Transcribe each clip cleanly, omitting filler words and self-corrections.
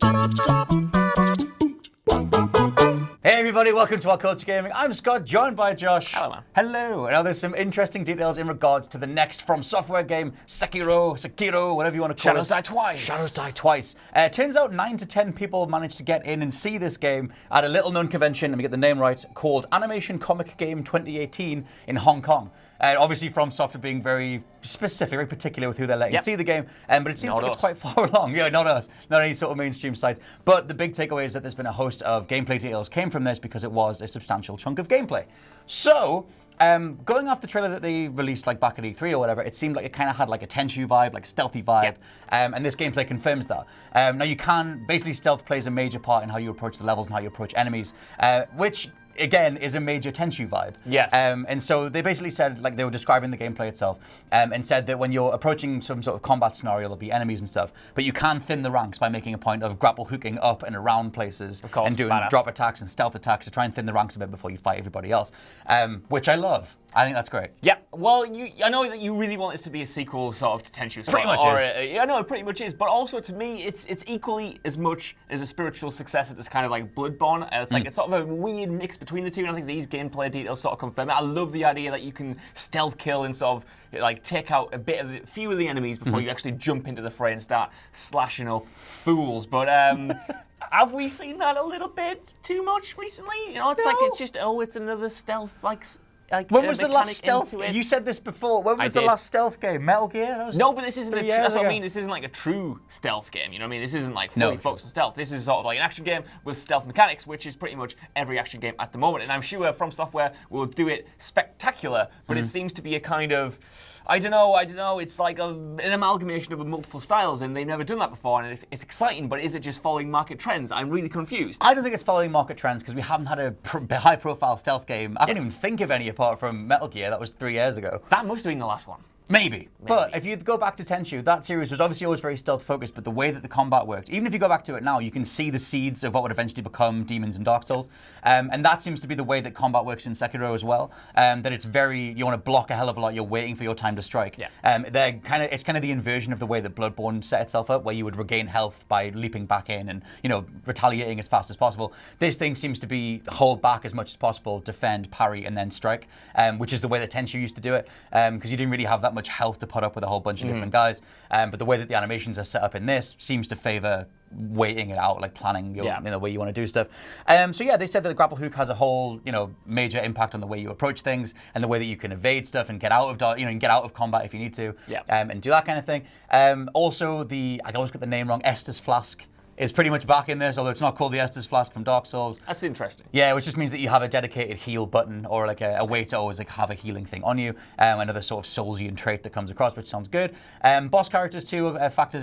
Hey everybody, welcome to Our Culture Gaming. I'm Scott, joined by Josh. Hello, man. Hello. Now there's some interesting details in regards to the next From Software game, Sekiro, whatever you want to call Shadows it. Die Twice. Shadows Die Twice. Turns out 9 to 10 people managed to get in and see this game at a little-known convention, let me get the name right, called Animation Comic Game 2018 in Hong Kong. Obviously, From Software being very specific, very particular with who they're letting see the game, but it seems Not like it's us. quite far along. Yeah, not us, not any sort of mainstream sites. But the big takeaway is that there's been a host of gameplay details came from this because it was a substantial chunk of gameplay. So, going off the trailer that they released like back at E3 or whatever, it seemed like it kind of had like a Tenchu vibe, like stealthy vibe, and this gameplay confirms that. Now you can, basically stealth plays a major part in how you approach the levels and how you approach enemies, which again is a major Tenchu vibe. Yes. And so they basically said, like they were describing the gameplay itself, and said that when you're approaching some sort of combat scenario, there'll be enemies and stuff, but you can thin the ranks by making a point of grapple hooking up and around places and doing drop attacks and stealth attacks to try and thin the ranks a bit before you fight everybody else, which I love. I think that's great. Yeah, well, I know that you really want this to be a sequel sort of to Tenchu. Pretty much is. I know it pretty much is, but also to me, it's equally as much as a spiritual successor as kind of like Bloodborne. It's like it's sort of a weird mix between the two, and I think these gameplay details sort of confirm it. I love the idea that you can stealth kill and sort of like take out a few of the enemies before you actually jump into the fray and start slashing up fools. But have we seen that a little bit too much recently? You know, it's like it's just it's another stealth like when was the last stealth? You said this before. When was the last stealth game? Metal Gear? That was no, but this isn't. That's what I mean. ago. This isn't like a true stealth game. You know what I mean? This isn't like fully focused on stealth. This is sort of like an action game with stealth mechanics, which is pretty much every action game at the moment. And I'm sure From Software will do it spectacular, but it seems to be a kind of, I don't know. It's like an amalgamation of multiple styles, and they've never done that before, and it's exciting. But is it just following market trends? I'm really confused. I don't think it's following market trends because we haven't had a high-profile stealth game. I can't even think of any apart from Metal Gear. That was 3 years ago. That must have been the last one. Maybe. But if you go back to Tenchu, that series was obviously always very stealth focused, but the way that the combat works, even if you go back to it now, you can see the seeds of what would eventually become demons in Dark Souls. And that seems to be the way that combat works in Sekiro as well. That it's very, you want to block a hell of a lot, you're waiting for your time to strike. Yeah. It's kind of the inversion of the way that Bloodborne set itself up, where you would regain health by leaping back in and, retaliating as fast as possible. This thing seems to be hold back as much as possible, defend, parry, and then strike, which is the way that Tenchu used to do it, because you didn't really have that much health to put up with a whole bunch of different guys. But the way that the animations are set up in this seems to favor waiting it out, like planning the way you want to do stuff. So yeah, they said that the grapple hook has a whole, major impact on the way you approach things and the way that you can evade stuff and get out of combat if you need to, and do that kind of thing. Also, I always get the name wrong, Estus Flask is pretty much back in this, although it's not called the Estus Flask from Dark Souls. That's interesting. Yeah, which just means that you have a dedicated heal button or like a way to always have a healing thing on you. Another sort of Soulsian trait that comes across, which sounds good. Boss characters too factor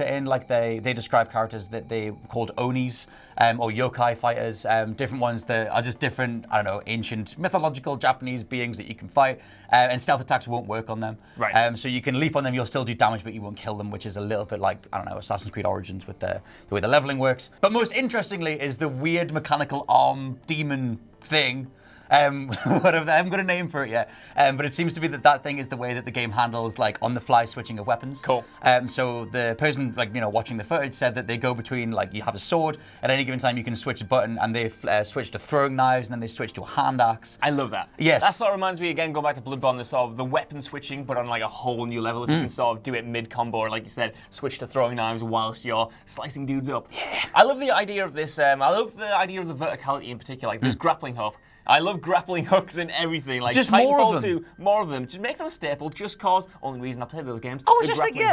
in, like they describe characters that they called Onis or yokai fighters, different ones that are just different, ancient mythological Japanese beings that you can fight, and stealth attacks won't work on them. Right. So you can leap on them, you'll still do damage, but you won't kill them, which is a little bit like, Assassin's Creed Origins with the way the leveling works. But most interestingly is the weird mechanical arm demon thing. Whatever, I haven't got a name for it yet. But it seems to be that thing is the way that the game handles like on-the-fly switching of weapons. Cool. So the person watching the footage said that they go between, like, you have a sword, at any given time you can switch a button, and they switch to throwing knives, and then they switch to a hand axe. I love that. Yes. That sort of reminds me, again, going back to Bloodborne, the sort of the weapon switching, but on like a whole new level. If you can sort of do it mid-combo, or like you said, switch to throwing knives whilst you're slicing dudes up. Yeah. I love the idea of this. I love the idea of the verticality in particular, like this grappling hook. I love grappling hooks and everything. Like just more of them. 2, more of them. Just make them a staple. Just cause. Only reason I play those games. I was just thinking,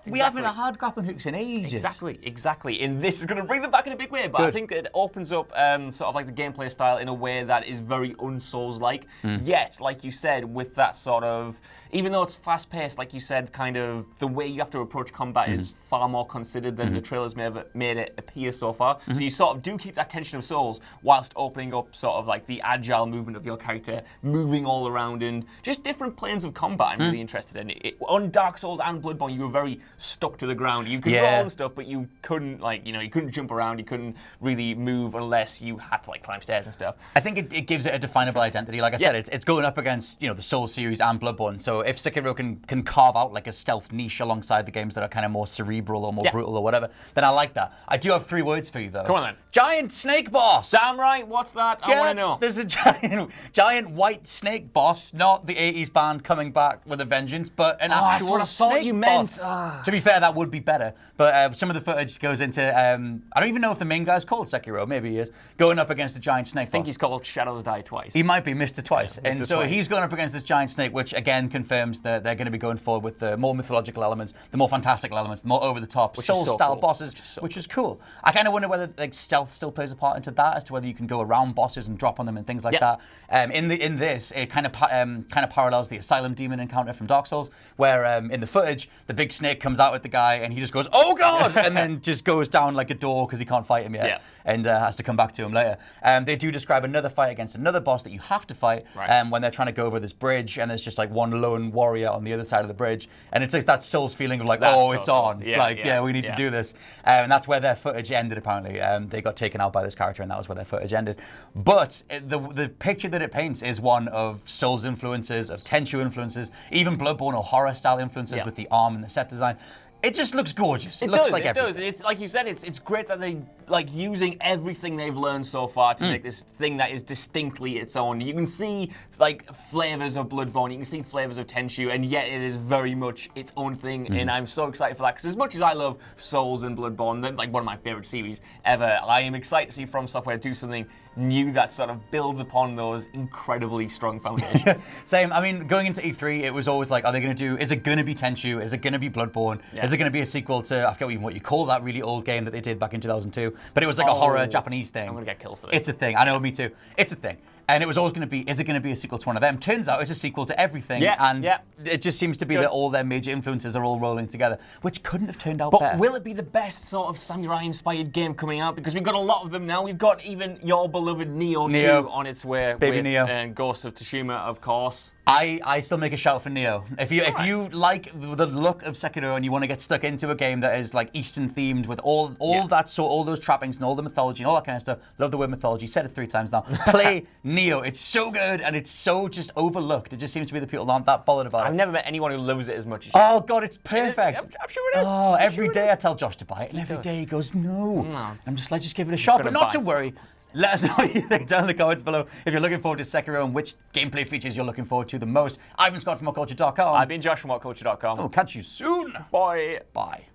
we haven't had grappling hooks in ages. Exactly. And this is going to bring them back in a big way. But I think it opens up sort of like the gameplay style in a way that is very un-Souls-like. Yet, like you said, with that sort of, even though it's fast-paced, like you said, kind of the way you have to approach combat is far more considered than the trailers may have made it appear so far. So you sort of do keep that tension of Souls whilst opening up sort of like the agile agile movement of your character, moving all around, and just different planes of combat I'm really interested in. On Dark Souls and Bloodborne, you were very stuck to the ground. You could roll and stuff, but you couldn't, you couldn't jump around, you couldn't really move unless you had to, climb stairs and stuff. I think it gives it a definable identity. Like I said, it's going up against, the Souls series and Bloodborne. So if Sekiro can carve out a stealth niche alongside the games that are kind of more cerebral or more brutal or whatever, then I like that. I do have 3 words for you, though. Come on, then. Giant snake boss! Damn right, what's that? I want to know. There's a giant white snake boss, not the 80s band coming back with a vengeance, but an actual that's what I snake thought you meant. boss. To be fair, that would be better. But some of the footage goes into, I don't even know if the main guy's called Sekiro, maybe he is, going up against a giant snake boss. I think he's called Shadows Die Twice. He might be Mr. Twice. Yeah, and so he's going up against this giant snake, which again confirms that they're going to be going forward with the more mythological elements, the more fantastical elements, the more over-the-top Soul-style bosses, which is cool. I kind of wonder whether stealth still plays a part into that, as to whether you can go around bosses and drop on them and things like that. In this, it kind of parallels the Asylum Demon encounter from Dark Souls, where in the footage, the big snake comes out at the guy and he just goes, "Oh God!" and then just goes down like a door because he can't fight him yet, and has to come back to him later. They do describe another fight against another boss that you have to fight when they're trying to go over this bridge, and there's just one lone warrior on the other side of the bridge, and it's that Souls feeling of it's on, we need to do this, and that's where their footage ended. Apparently, they got taken out by this character, and that was where their footage ended. But the picture that it paints is one of Souls influences, of Tenchu influences, even Bloodborne or horror style influences with the arm and the set design. It just looks gorgeous. It looks like everything. It does. It's like you said. It's great that they using everything they've learned so far to make this thing that is distinctly its own. You can see flavors of Bloodborne. You can see flavors of Tenchu, and yet it is very much its own thing. And I'm so excited for that, because as much as I love Souls and Bloodborne, they're one of my favorite series ever. I am excited to see From Software do something new that sort of builds upon those incredibly strong foundations. Same. I mean, going into E3, it was always are they going to do? Is it going to be Tenchu? Is it going to be Bloodborne? Is it going to be a sequel to, I forget even what you call that really old game that they did back in 2002, but it was a horror Japanese thing. I'm going to get killed for this. It's a thing. I know, me too. It's a thing. And it was always going to be, is it going to be a sequel to one of them? Turns out it's a sequel to everything. It just seems to be that all their major influences are all rolling together, which couldn't have turned out better. But will it be the best sort of samurai-inspired game coming out? Because we've got a lot of them now. We've got even your beloved Neo 2 on its way. Baby with Neo. Ghost of Tsushima, of course. I still make a shout for Neo. If you like the look of Sekiro and you want to get stuck into a game that is Eastern themed with all those trappings and all the mythology and all that kind of stuff, love the word mythology, said it 3 times now. Play Neo. It's so good and it's so just overlooked. It just seems to be the people that aren't that bothered about it. I've never met anyone who loves it as much as you. Oh God, it's perfect. I'm sure it is. Oh, every day I tell Josh to buy it, and every day he goes, no. I'm just just give it a shot. But not to worry. Let us know what you think down in the comments below. If you're looking forward to Sekiro and which gameplay features you're looking forward to the most. I've been Scott from WhatCulture.com. I've been Josh from WhatCulture.com. We'll catch you soon. Bye. Bye.